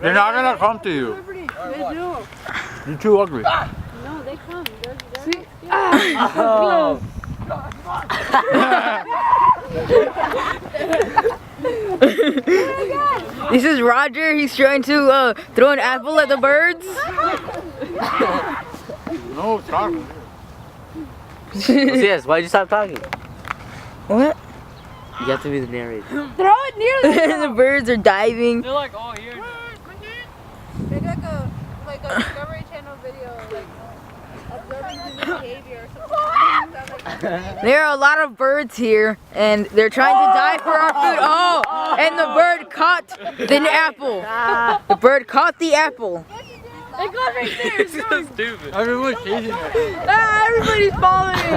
They're not gonna come to you. They do. You're too ugly. No, they come. They're Oh. This is Roger. He's trying to throw an apple at the birds. No, stop. Yes, why'd you stop talking? What? You have to be the narrator. Throw it near The birds are diving. They're like all here. Make like a Discovery Channel video, like observing human behavior or something. There are a lot of birds here, and they're trying to dive for our food. Oh, and the bird caught the apple. The bird caught the apple. It goes right there. It's so stupid. Everyone's chasing it. Everybody's following.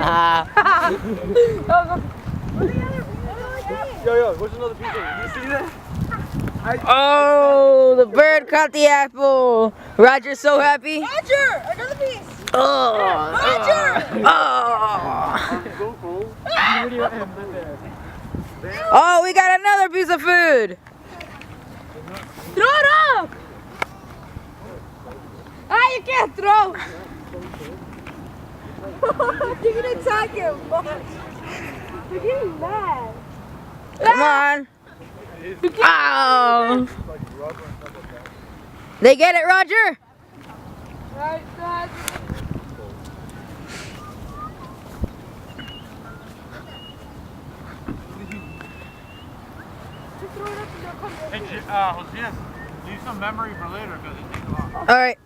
Yo, what's another piece of it? You see that? Oh, the bird caught the apple. Roger's so happy. Roger, another piece. Oh, Roger. Oh, we got another piece of food. Throw it up. Ah, you can't throw. You're gonna attack him. You're getting mad. Come on. Oh. They get it, Roger? Right, Dad. Hey, Josias, leave some memory for later because it takes a lot. All right.